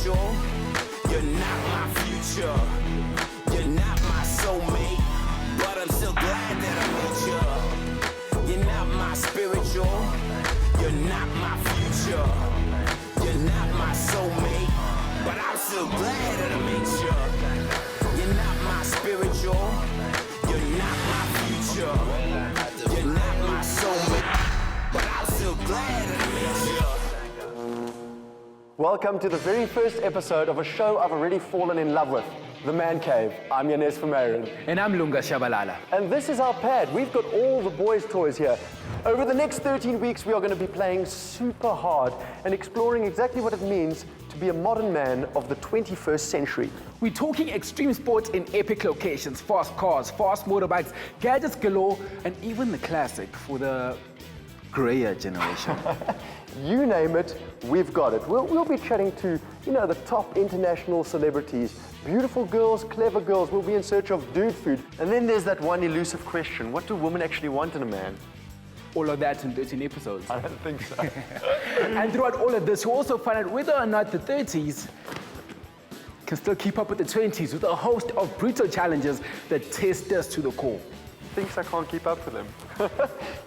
spiritual. You're not my future. You're not my soulmate. But I'm still glad that I met you. You're not my spiritual. You're not my future. You're not my soulmate. But I'm still glad that I met you. You're not my spiritual. You're not my future. You're not my soulmate. But I'm still glad that I met you. Welcome to the very first episode of a show I've already fallen in love with, The Man Cave. I'm Janez Vermeiren. And I'm Lunga Shabalala. And this is our pad. We've got all the boys' toys here. Over the next 13 weeks, we are going to be playing super hard and exploring exactly what it means to be a modern man of the 21st century. We're talking extreme sports in epic locations, fast cars, fast motorbikes, gadgets galore, and even the classic for the grayer generation. You name it, we've got it. We'll be chatting to, the top international celebrities, beautiful girls, clever girls. We'll be in search of dude food. And then there's that one elusive question, what do women actually want in a man? All of that in 13 episodes. I don't think so. And throughout all of this, we'll also find out whether or not the 30s can still keep up with the 20s with a host of brutal challenges that test us to the core. Thinks I can't keep up with him.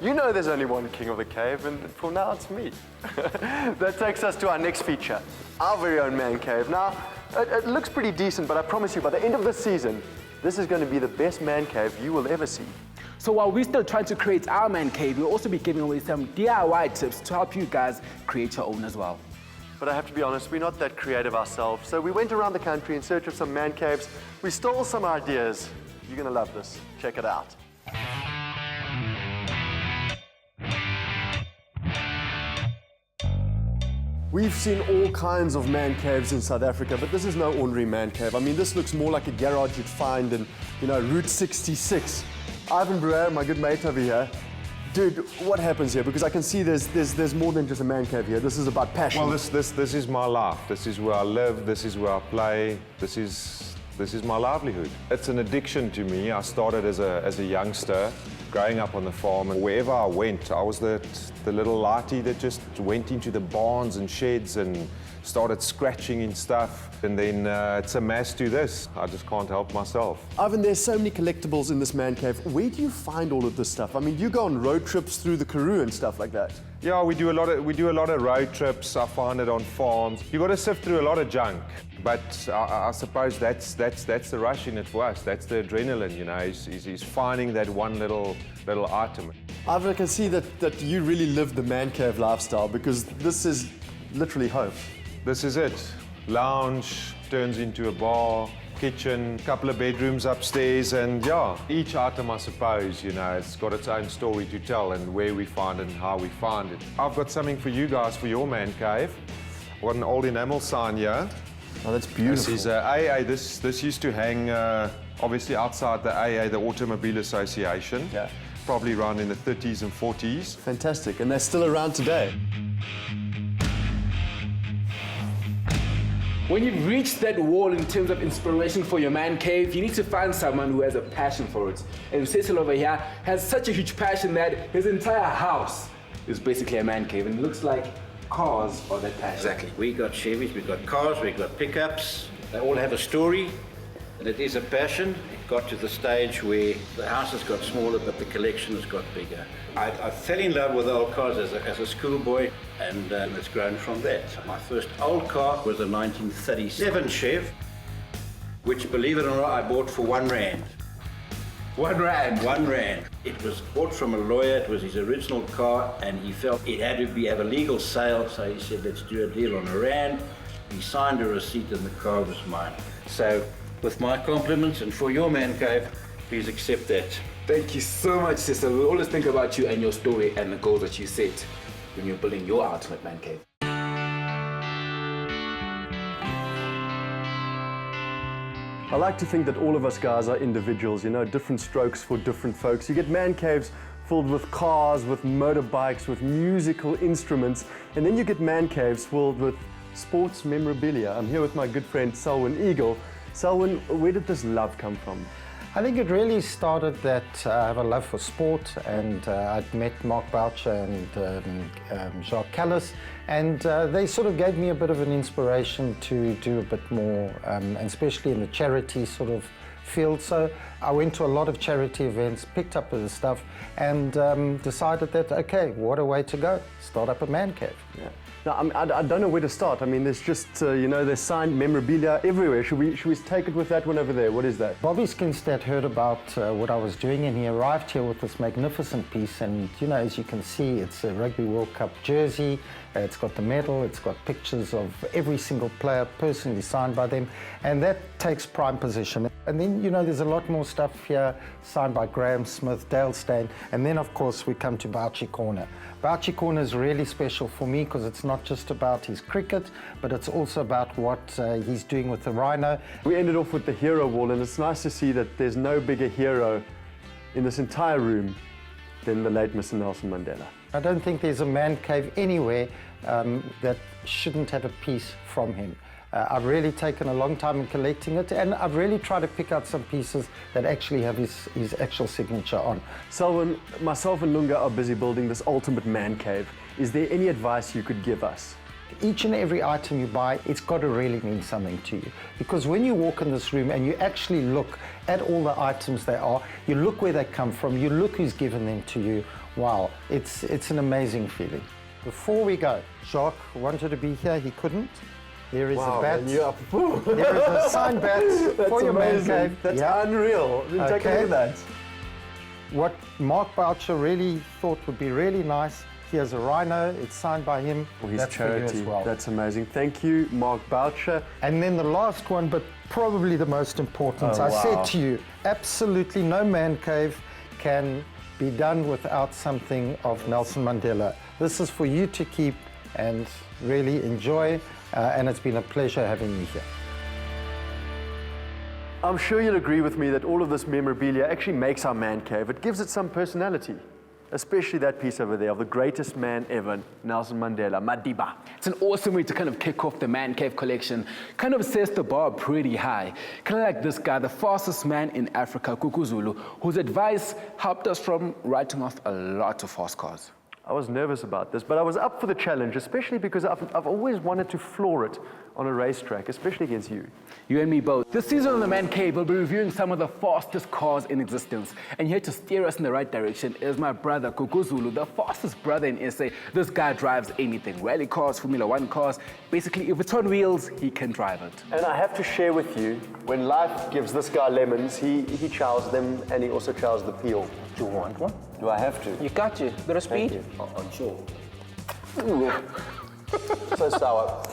There's only one king of the cave, and for now it's me. That takes us to our next feature, our very own man cave. Now, it looks pretty decent, but I promise you, by the end of this season, this is going to be the best man cave you will ever see. So while we're still trying to create our man cave, we'll also be giving away some DIY tips to help you guys create your own as well. But I have to be honest, we're not that creative ourselves. So we went around the country in search of some man caves. We stole some ideas. You're going to love this. Check it out. We've seen all kinds of man caves in South Africa, but this is no ordinary man cave. I mean, this looks more like a garage you'd find in, Route 66. Ivan Brewer, my good mate over here. Dude, what happens here? Because I can see there's more than just a man cave here. This is about passion. Well, this is my life. This is where I live. This is where I play. This is my livelihood. It's an addiction to me. I started as a youngster, growing up on the farm, and wherever I went, I was the little lighty that just went into the barns and sheds and started scratching in stuff. And then it's amassed to this. I just can't help myself. Ivan, there's so many collectibles in this man cave. Where do you find all of this stuff? I mean, you go on road trips through the Karoo and stuff like that. Yeah, we do a lot of road trips. I find it on farms. You got to sift through a lot of junk, but I suppose that's the rush in it for us. That's the adrenaline, is finding that one little item. Ivan, I can see that you really live the man cave lifestyle, because this is literally home. This is it. Lounge turns into a bar, kitchen, couple of bedrooms upstairs, and yeah, each item, I suppose, it's got its own story to tell and where we find it and how we find it. I've got something for you guys for your man cave. I've got an old enamel sign here. Oh, that's beautiful. This is AA. This used to hang obviously outside the AA, the Automobile Association. Yeah. Probably around in the 30s and 40s. Fantastic, and they're still around today. When you've reached that wall in terms of inspiration for your man cave, you need to find someone who has a passion for it. And Cecil over here has such a huge passion that his entire house is basically a man cave, and it looks like cars are that passion. Exactly. We got Chevys, we got cars, we got pickups. They all have a story, and it is a passion. It got to the stage where the house has got smaller, but the collection has got bigger. I fell in love with old cars as a schoolboy, and it's grown from that. My first old car was a 1937 Chev, which, believe it or not, I bought for R1. R1. It was bought from a lawyer. It was his original car, and he felt it had to have a legal sale, so he said, let's do a deal on R1. He signed a receipt, and the car was mine. So, with my compliments, and for your man cave, please accept that. Thank you so much, sister. We always think about you and your story and the goals that you set when you're building your ultimate man cave. I like to think that all of us guys are individuals, different strokes for different folks. You get man caves filled with cars, with motorbikes, with musical instruments, and then you get man caves filled with sports memorabilia. I'm here with my good friend Selwyn Eagle. Selwyn, where did this love come from? I think it really started that I have a love for sport, and I'd met Mark Boucher and Jacques Callis, and they sort of gave me a bit of an inspiration to do a bit more, and especially in the charity sort of field. So I went to a lot of charity events, picked up the stuff, and decided that, okay, what a way to go, start up a man cave. Yeah. Now, I don't know where to start. I mean, there's just, you know, there's signed memorabilia everywhere. Should we take it with that one over there? What is that? Bobby Skinstad heard about what I was doing, and he arrived here with this magnificent piece. And, you know, as you can see, it's a Rugby World Cup jersey. It's got the medal. It's got pictures of every single player personally signed by them. And that takes prime position. And then, you know, there's a lot more stuff here signed by Graham Smith, Dale Steyn. And then, of course, we come to Boucher Corner. Boucher Corner is really special for me because it's not just about his cricket, but it's also about what he's doing with the Rhino. We ended off with the hero wall, and it's nice to see that there's no bigger hero in this entire room than the late Mr. Nelson Mandela. I don't think there's a man cave anywhere that shouldn't have a piece from him. I've really taken a long time in collecting it, and I've really tried to pick out some pieces that actually have his actual signature on. Selwyn, myself and Lunga are busy building this ultimate man cave. Is there any advice you could give us? Each and every item you buy, it's got to really mean something to you. Because when you walk in this room and you actually look at all the items there are, you look where they come from, you look who's given them to you, wow, it's an amazing feeling. Before we go, Jacques wanted to be here, he couldn't. There is a bat. There is a signed bat for your man cave. That's unreal. Take a look at that. What Mark Boucher really thought would be really nice, here's a Rhino, it's signed by him. For his That's charity. for you as well. That's amazing. Thank you, Mark Boucher. And then the last one, but probably the most important. I said to you, absolutely no man cave can be done without something of Nelson Mandela. This is for you to keep and really enjoy, and it's been a pleasure having you here. I'm sure you'll agree with me that all of this memorabilia actually makes our man cave. It gives it some personality, especially that piece over there of the greatest man ever, Nelson Mandela, Madiba. It's an awesome way to kind of kick off the Man Cave collection. Kind of sets the bar pretty high. Kind of like this guy, the fastest man in Africa, Kukuzulu, whose advice helped us from writing off a lot of fast cars. I was nervous about this, but I was up for the challenge, especially because I've always wanted to floor it on a racetrack, especially against you. You and me both. This season on the Man Cave, we'll be reviewing some of the fastest cars in existence. And here to steer us in the right direction is my brother, Kukuzulu, the fastest brother in SA. This guy drives anything, rally cars, Formula 1 cars. Basically, if it's on wheels, he can drive it. And I have to share with you, when life gives this guy lemons, he chows them and he also chows the peel. Do you want one? Do I have to? You got to. Bit of speed? I'm sure. So sour.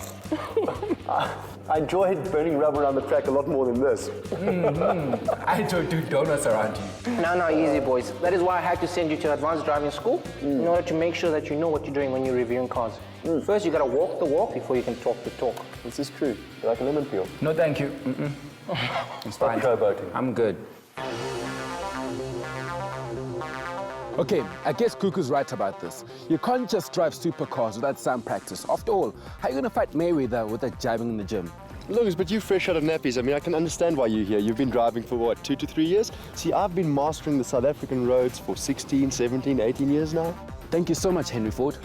I enjoyed burning rubber around the track a lot more than this. I don't do donuts around you. No, easy, boys. That is why I had to send you to advanced driving school in order to make sure that you know what you're doing when you're reviewing cars. First, you got to walk the walk before you can talk the talk. This is true. Like a lemon peel. No, thank you. It's fine. Showboating. I'm good. Okay, I guess Kuku's right about this. You can't just drive supercars without some practice. After all, how are you going to fight Mayweather without jamming in the gym? Look, but you're fresh out of nappies. I mean, I can understand why you're here. You've been driving for, what, 2 to 3 years? See, I've been mastering the South African roads for 16, 17, 18 years now. Thank you so much, Henry Ford.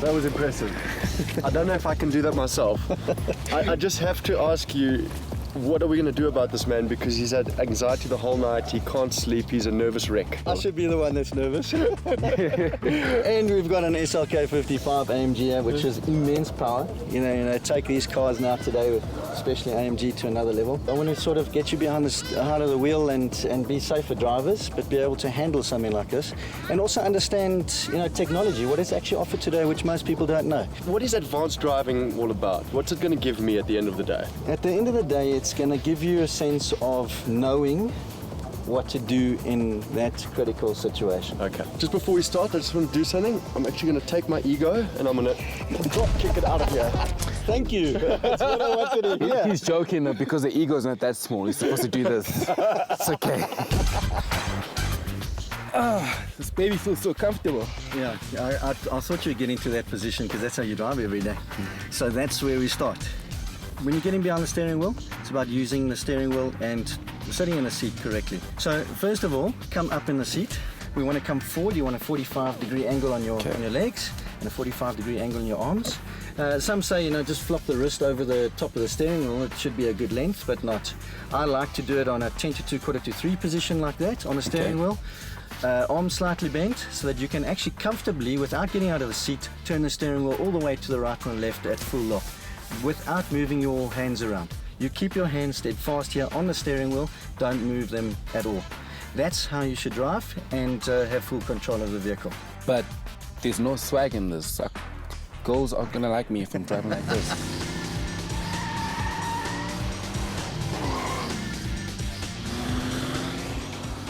That was impressive. I don't know if I can do that myself. I just have to ask you, what are we going to do about this man? Because he's had anxiety the whole night, he can't sleep, he's a nervous wreck. I should be the one that's nervous. And we've got an SLK 55 AMG here, which is immense power. You know, take these cars now today, especially AMG, to another level. I want to sort of get you behind the wheel and be safer drivers, but be able to handle something like this. And also understand, you know, technology, what is actually offered today, which most people don't know. What is advanced driving all about? What's it going to give me at the end of the day? At the end of the day, it's going to give you a sense of knowing what to do in that critical situation. Okay. Just before we start, I just want to do something. I'm actually going to take my ego and I'm going to drop kick it out of here. Thank you. That's what I wanted to hear. He's joking though, because the ego's not that small. He's supposed to do this. It's okay. This baby feels so comfortable. Yeah, I thought you were getting to that position because that's how you drive every day. So that's where we start. When you're getting behind the steering wheel, it's about using the steering wheel and sitting in the seat correctly. So first of all, come up in the seat. We want to come forward. You want a 45-degree angle on your legs and a 45-degree angle on your arms. Some say, just flop the wrist over the top of the steering wheel. It should be a good length, but not. I like to do it on a 10 to 2 quarter to 3 position like that on the steering wheel. Arms slightly bent so that you can actually comfortably, without getting out of the seat, turn the steering wheel all the way to the right and left at full lock without moving your hands around. You keep your hands steadfast here on the steering wheel, don't move them at all. That's how you should drive and have full control of the vehicle. But there's no swag in this. Girls aren't gonna like me if I'm driving like this.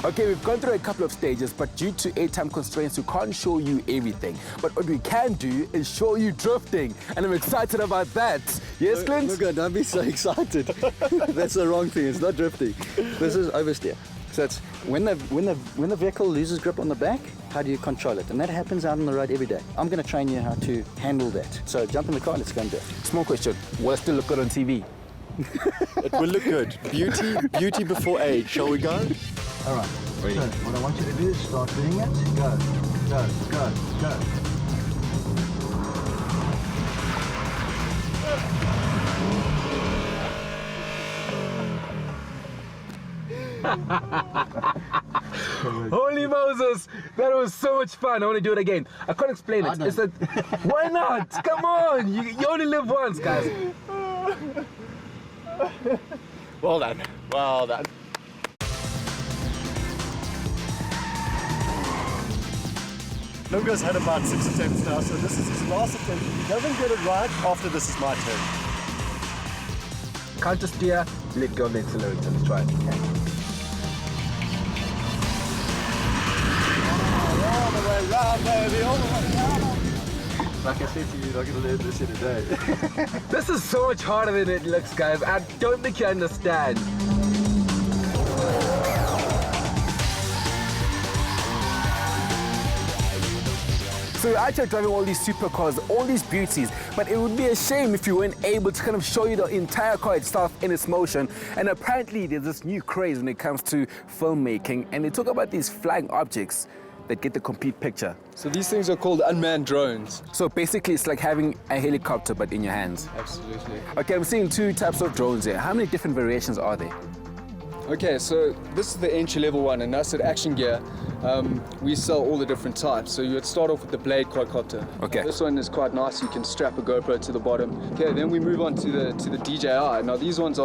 Okay, we've gone through a couple of stages, but due to airtime constraints, we can't show you everything. But what we can do is show you drifting, and I'm excited about that. Yes, Clint? Look, don't be so excited. That's the wrong thing. It's not drifting. This is oversteer. So it's when the vehicle loses grip on the back, how do you control it? And that happens out on the road every day. I'm going to train you how to handle that. So jump in the car, let's go and do it. Small question, will it still look good on TV? It will look good. Beauty before age. Shall we go? All right. Ready. So what I want you to do is start doing it. Go, go, go, go. Holy Moses, that was so much fun. I want to do it again. I can't explain it. It's like, why not? Come on, you only live once, guys. Well done. Well done. Lunga's had about 6 attempts now, so this is his last attempt. If he doesn't get it right, after this is my turn. Counter steer, let go of the accelerator. Let's try it. All the way round, baby, all the way round. Like I said to you, you're not going to learn this in a day. This is so much harder than it looks, guys. I don't think you understand. So you're out here driving all these supercars, all these beauties, but it would be a shame if you weren't able to kind of show you the entire car itself in its motion. And apparently there's this new craze when it comes to filmmaking, and they talk about these flying objects that get the complete picture. So these things are called unmanned drones. So basically it's like having a helicopter but in your hands. Absolutely. Okay, I'm seeing 2 types of drones here. How many different variations are there? Okay, so this is the entry-level one, and that's at Action Gear. We sell all the different types. So you would start off with the Blade quadcopter. Okay. Now, this one is quite nice. You can strap a GoPro to the bottom. Okay, then we move on to the DJI. Now these ones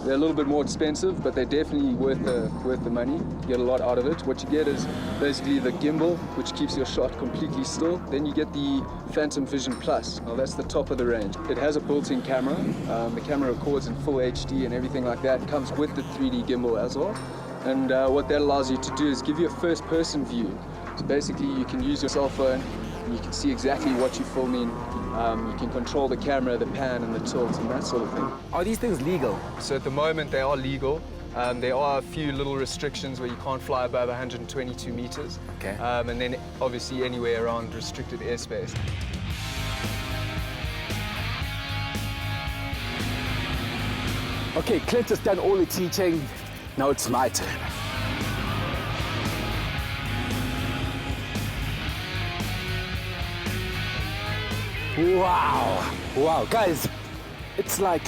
they're a little bit more expensive, but they're definitely worth the money. You get a lot out of it. What you get is basically the gimbal, which keeps your shot completely still. Then you get the Phantom Vision Plus. Now that's the top of the range. It has a built-in camera. The camera records in full HD and everything like that. It comes with the 3D gimbal as well. And what that allows you to do is give you a first-person view. So basically you can use your cell phone, and you can see exactly what you're filming. You can control the camera, the pan and the tilt and that sort of thing. Are these things legal? So at the moment they are legal. There are a few little restrictions where you can't fly above 122 meters. Okay. And then obviously anywhere around restricted airspace. Okay, Clint has done all the teaching. Now it's my turn. Wow. Wow, guys, it's like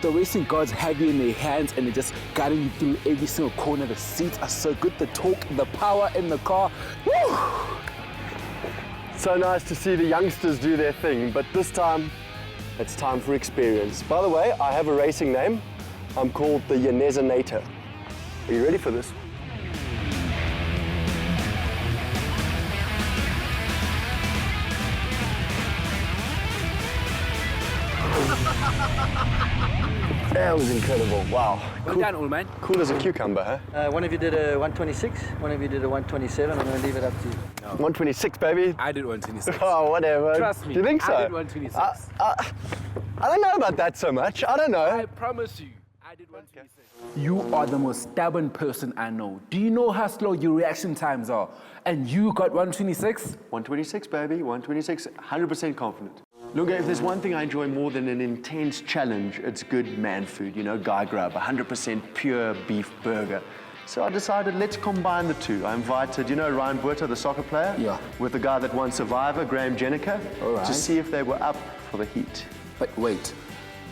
the racing gods have you in their hands and they're just guiding you through every single corner. The seats are so good, the torque, the power in the car. Woo! So nice to see the youngsters do their thing, but this time, it's time for experience. By the way, I have a racing name. I'm called the Janez. Are you ready for this? That was incredible. Wow. Well done, old man. Cool as a cucumber, huh? One of you did a 126, one of you did a 127. I'm going to leave it up to you. 126, baby. I did 126. Oh, whatever. Trust me. Do you think so? I did 126. I don't know about that so much. I don't know. I promise you. I did 126. You are the most stubborn person I know. Do you know how slow your reaction times are? And you got 126? 126, baby, 126, 100% confident. Lunga, if there's one thing I enjoy more than an intense challenge, it's good man food, you know, guy grub, 100% pure beef burger. So I decided, let's combine the two. I invited, you know, Ryan Buerta, the soccer player, Yeah. with the guy that won Survivor, Graham Jenica, All right. to see if they were up for the heat. But wait,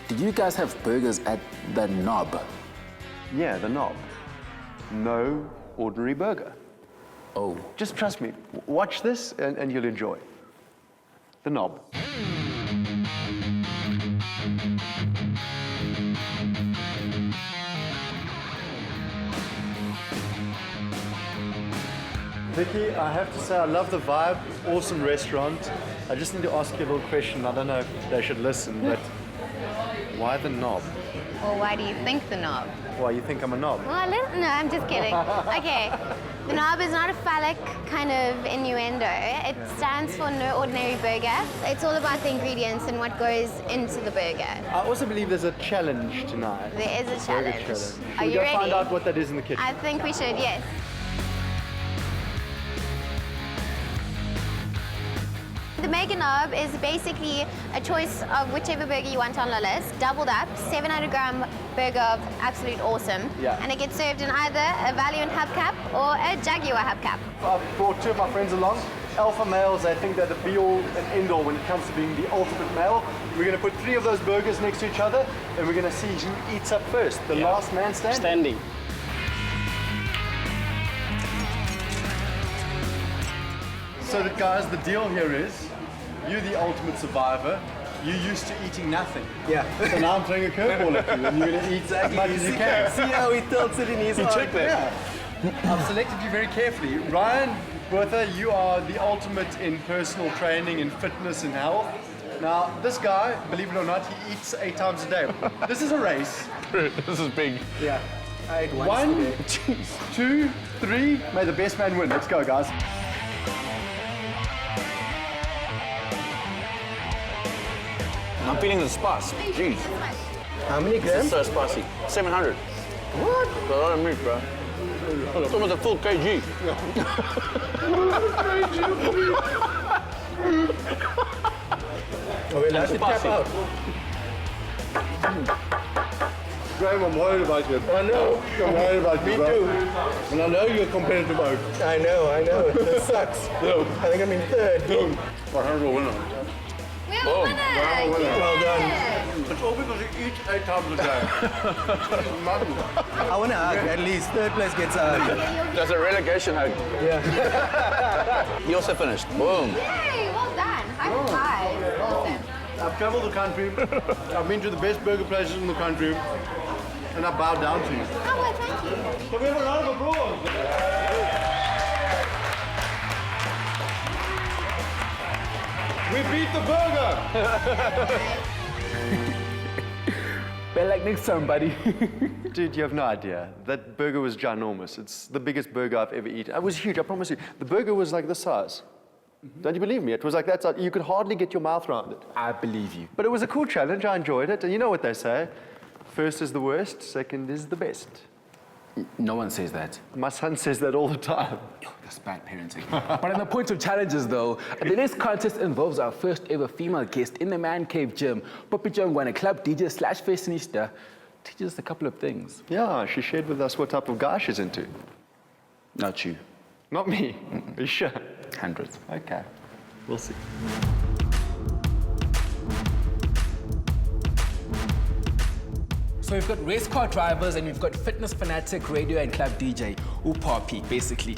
did you guys have burgers at the Knob? Yeah, the Knob. No ordinary burger. Oh. Just trust me, watch this and you'll enjoy. The Knob. Vicky, I have to say I love the vibe, awesome restaurant. I just need to ask you a little question. I don't know if they should listen, but why the Knob? Or why do you think the knob? Why, you think I'm a knob? Well, no, I'm just kidding. Okay, the knob is not a phallic kind of innuendo. It stands for no ordinary burger. It's all about the ingredients and what goes into the burger. I also believe there's a challenge tonight. There is a Burger challenge. challenge. Are Should we you go ready? find out what that is in the kitchen? I think we should, yes. The mega knob is basically a choice of whichever burger you want on the list, doubled up, 700-gram burger of absolute awesome. Yeah. And it gets served in either a Valiant hubcap or a Jaguar hubcap. I've brought two of my friends along. Alpha males, I think they're the be-all and end-all when it comes to being the ultimate male. We're going to put 3 of those burgers next to each other, and we're going to see who eats up first. The last man standing. So, guys, the deal here is, you're the ultimate survivor. You're used to eating nothing. Yeah. So now I'm throwing a curveball at you, and you're going to eat as much as you can. See how he tilts it in his heart. Yeah. I've selected you very carefully. Ryan Buerta, you are the ultimate in personal training, in fitness and health. Now, this guy, believe it or not, he eats 8 times a day. This is a race. This is big. Yeah. I ate once 1, today. 2, 3. May the best man win. Let's go, guys. I'm feeling the spice. Jeez. How many grams? It's so spicy. 700. What? That's a lot of meat, bro. It's almost a full kg. Are we allowed to tap out? Graham, I'm worried about you. I know. I'm worried about Me you, bro. too. And I know you're competitive out. I know. That sucks. I think I'm in third. But I'm a winner. We have a winner! Well done. It's all because you eat 8 times a day. I want to hug. At least third place gets a hug. That's a relegation hug. Yeah. He also finished. Boom. Yay, well done. High five. Awesome. I've traveled the country. I've been to the best burger places in the country. And I bow down to you. Oh, well, thank you. So we have a round of applause. We beat the burger! Better like next time, buddy. Dude, you have no idea. That burger was ginormous. It's the biggest burger I've ever eaten. It was huge, I promise you. The burger was like this size. Don't you believe me? It was like that size. You could hardly get your mouth around it. I believe you. But it was a cool challenge. I enjoyed it. And you know what they say? First is the worst, second is the best. No one says that. My son says that all the time. That's bad parenting. But on the point of challenges, though, the next contest involves our first ever female guest in the Man Cave gym. Poppy Jongwana, club DJ / fashionista, teaches us a couple of things. Yeah, she shared with us what type of guy she's into. Not you. Not me. Are you sure? Hundreds. Okay. We'll see. So we've got race car drivers and we've got fitness fanatic, radio and club DJ, Poppy, basically.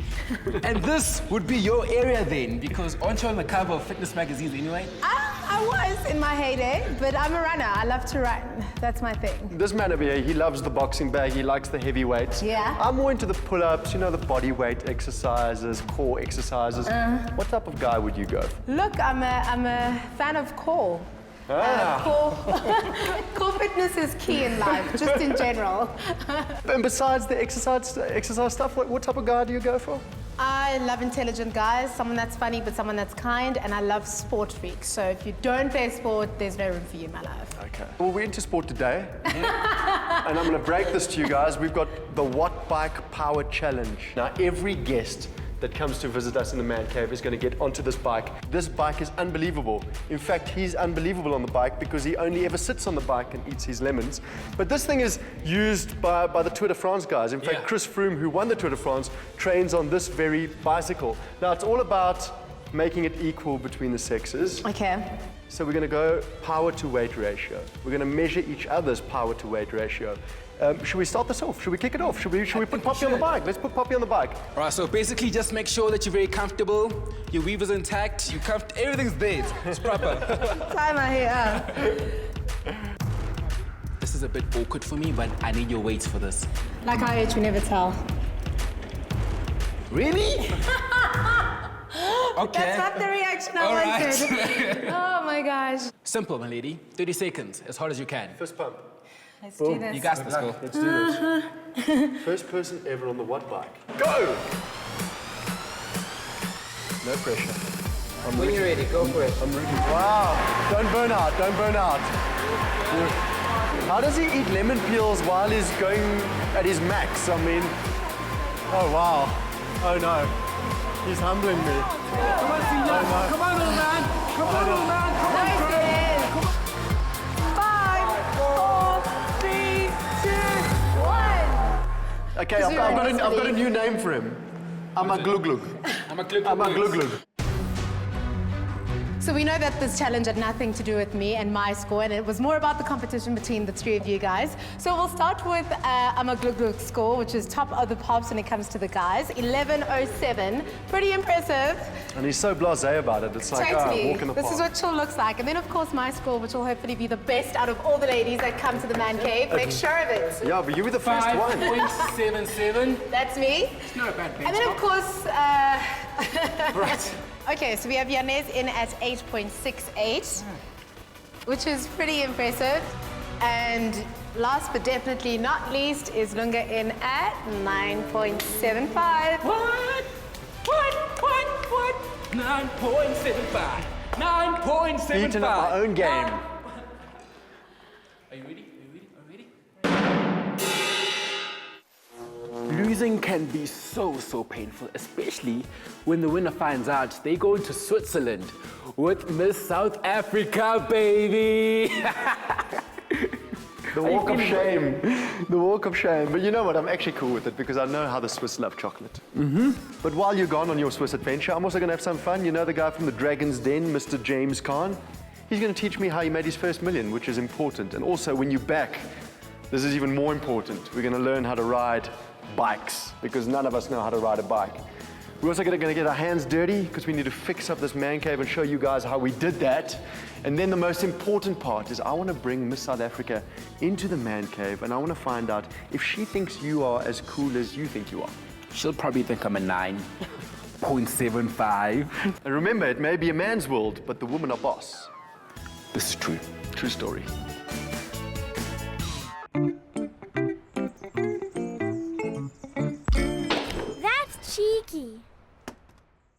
And this would be your area then, because aren't you on the cover of fitness magazines anyway? I was in my heyday, but I'm a runner. I love to run. That's my thing. This man over here, he loves the boxing bag, he likes the heavy weights. Yeah. I'm more into the pull-ups, you know, the body weight exercises, core exercises. What type of guy would you go for? Look, I'm a fan of core. Core fitness is key in life, just in general. And besides the exercise stuff, what type of guy do you go for? I love intelligent guys, someone that's funny, but someone that's kind, and I love sport freaks. So if you don't play sport, there's no room for you in my life. Okay. Well, we're into sport today. And I'm going to break this to you guys. We've got the Watt Bike Power Challenge. Now, every guest that comes to visit us in the Man Cave is going to get onto this bike. This bike is unbelievable. In fact, he's unbelievable on the bike because he only ever sits on the bike and eats his lemons. But this thing is used by the Tour de France guys. In fact, Chris Froome, who won the Tour de France, trains on this very bicycle. Now, it's all about making it equal between the sexes. Okay. So we're going to go power to weight ratio. We're going to measure each other's power to weight ratio. Should we start this off? Should we kick it off? Should we put Poppy on the bike? Let's put Poppy on the bike. All right, so basically just make sure that you're very comfortable, your weave is intact, everything's there, it's proper. Tie my hair up. This is a bit awkward for me, but I need your weights for this. Like our age, we never tell. Really? Okay. That's not the reaction I wanted. Oh my gosh. Simple, my lady. 30 seconds, as hard as you can. First pump. Let's do this. You got this, girl. Let's do this. First person ever on the Watt bike. Go! No pressure. When you're ready, go for it. I'm ready. Wow. Don't burn out. Don't burn out. How does he eat lemon peels while he's going at his max? I mean, oh wow. Oh no. He's humbling me. Come on, Senior. Oh, no. Come on, little man. Come on, little man. Come on, bro. 5, 4, 3, 2, 1. Okay, I've got a new name for him. I'm a glug glug. I'm a glug I'm a glug glug. So we know that this challenge had nothing to do with me and my score, and it was more about the competition between the three of you guys. So we'll start with Amagluglu's score, which is top of the pops when it comes to the guys, 11.07. Pretty impressive. And he's so blasé about it. It's like, Totally. walk in the park. This is what chill looks like. And then, of course, my score, which will hopefully be the best out of all the ladies that come to the Man Cave. Make sure of it. Yeah, but you were the first one. 5.77. That's me. It's not a bad benchmark. And then, of course, Right. Okay, so we have Janez in at 8.68, which is pretty impressive. And last but definitely not least is Lunga in at 9.75. What? 9.75. 9.75. Beaten up my own game. Are you ready? Losing can be so painful, especially when the winner finds out they go into Switzerland with Miss South Africa, baby. The walk of shame. The walk of shame. But you know what? I'm actually cool with it because I know how the Swiss love chocolate. But while you're gone on your Swiss adventure, I'm also going to have some fun. You know the guy from the Dragon's Den, Mr. James Khan? He's going to teach me how he made his first million, which is important. And also, when you're back, this is even more important. We're going to learn how to ride bikes because none of us know how to ride a bike. We're also going to get our hands dirty because we need to fix up this man cave and show you guys how we did that. And then the most important part is I want to bring Miss South Africa into the man cave and I want to find out if she thinks you are as cool as you think you are. She'll probably think I'm a 9.75. And remember, it may be a man's world, but the women are boss. This is true. True story.